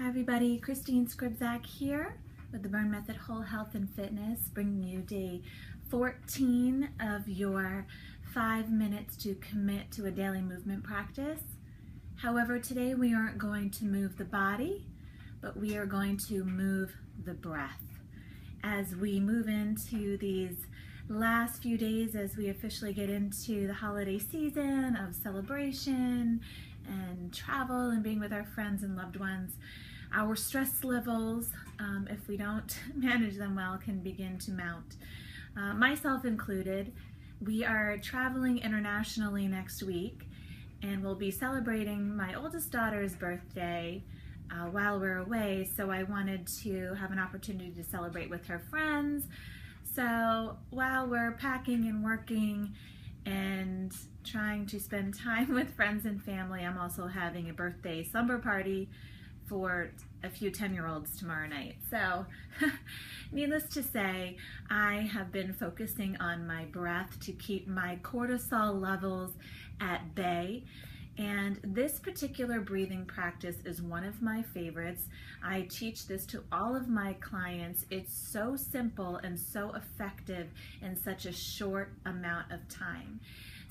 Hi everybody, Christine Scribzak here with the Burn Method Whole Health and Fitness, bringing you day 14 of your 5 minutes to commit to a daily movement practice. However, today we aren't going to move the body, but we are going to move the breath. As we move into these last few days, as we officially get into the holiday season of celebration and travel and being with our friends and loved ones, our stress levels, if we don't manage them well, can begin to mount. Myself included. We are traveling internationally next week, and we'll be celebrating my oldest daughter's birthday while we're away, so I wanted to have an opportunity to celebrate with her friends. So while we're packing and working and trying to spend time with friends and family, I'm also having a birthday slumber party for a few 10-year-olds tomorrow night. So needless to say, I have been focusing on my breath to keep my cortisol levels at bay. And this particular breathing practice is one of my favorites. I teach this to all of my clients. It's so simple and so effective in such a short amount of time.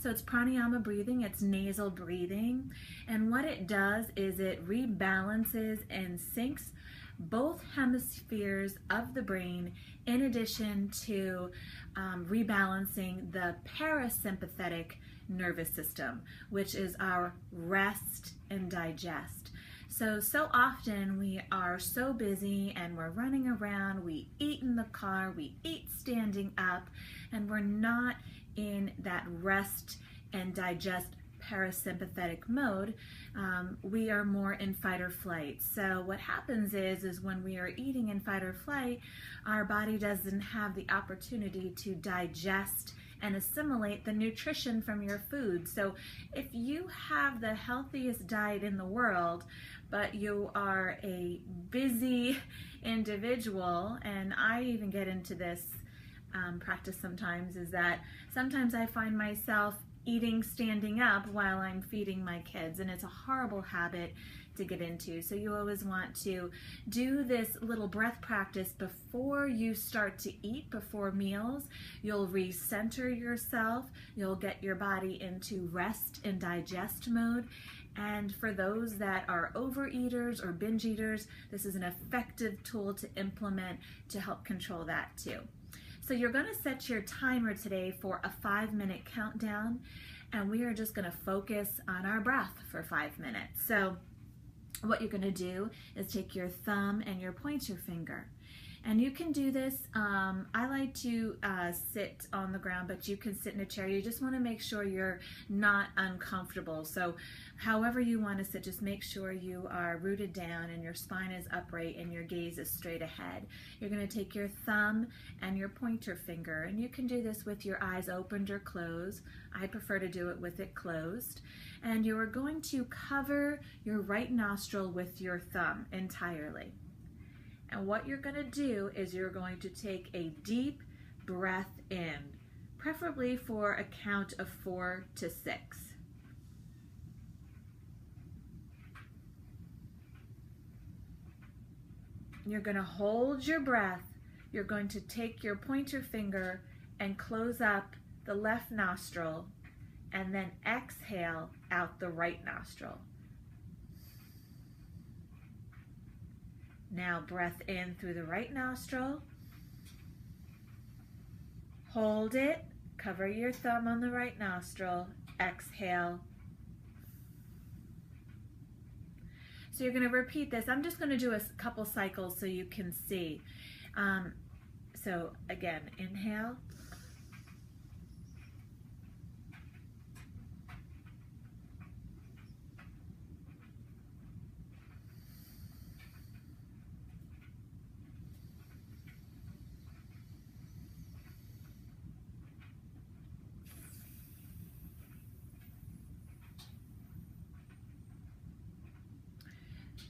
So it's pranayama breathing, it's nasal breathing, and what it does is it rebalances and syncs both hemispheres of the brain, in addition to rebalancing the parasympathetic nervous system, which is our rest and digest. So often we are so busy and we're running around, we eat in the car, we eat standing up, and we're not in that rest and digest parasympathetic mode. We are more in fight or flight. So what happens is when we are eating in fight or flight, our body doesn't have the opportunity to digest and assimilate the nutrition from your food. So if you have the healthiest diet in the world, but you are a busy individual, and I even get into this practice sometimes, is that sometimes I find myself eating standing up while I'm feeding my kids, and it's a horrible habit to get into. So you always want to do this little breath practice before you start to eat, before meals. You'll recenter yourself, you'll get your body into rest and digest mode. And for those that are overeaters or binge eaters, this is an effective tool to implement to help control that too. So you're going to set your timer today for a 5-minute countdown, and we are just going to focus on our breath for 5 minutes. So what you're going to do is take your thumb and your pointer finger, and you can do this. I like to sit on the ground, but you can sit in a chair. You just want to make sure you're not uncomfortable. So however you want to sit, just make sure you are rooted down and your spine is upright and your gaze is straight ahead. You're going to take your thumb and your pointer finger, and you can do this with your eyes opened or closed. I prefer to do it with it closed. And you are going to cover your right nostril with your thumb entirely. And what you're going to do is you're going to take a deep breath in, preferably for a count of 4 to 6. You're going to hold your breath. You're going to take your pointer finger and close up the left nostril, and then exhale out the right nostril. Now breath in through the right nostril. Hold it. Cover your thumb on the right nostril. Exhale. So you're going to repeat this. I'm just going to do a couple cycles so you can see. So again, inhale.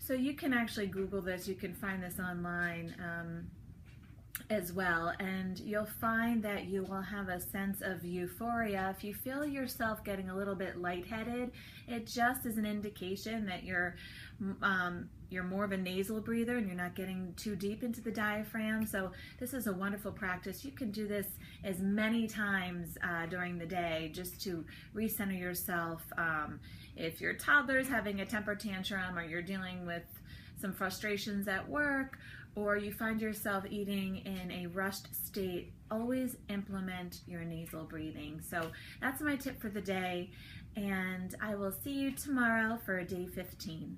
So you can actually Google this, you can find this online as well, and you'll find that you will have a sense of euphoria. If you feel yourself getting a little bit lightheaded, it just is an indication that you're you're more of a nasal breather and you're not getting too deep into the diaphragm. So this is a wonderful practice. You can do this as many times during the day just to recenter yourself. If your toddler's having a temper tantrum, or you're dealing with some frustrations at work, or you find yourself eating in a rushed state, always implement your nasal breathing. So that's my tip for the day, and I will see you tomorrow for day 15.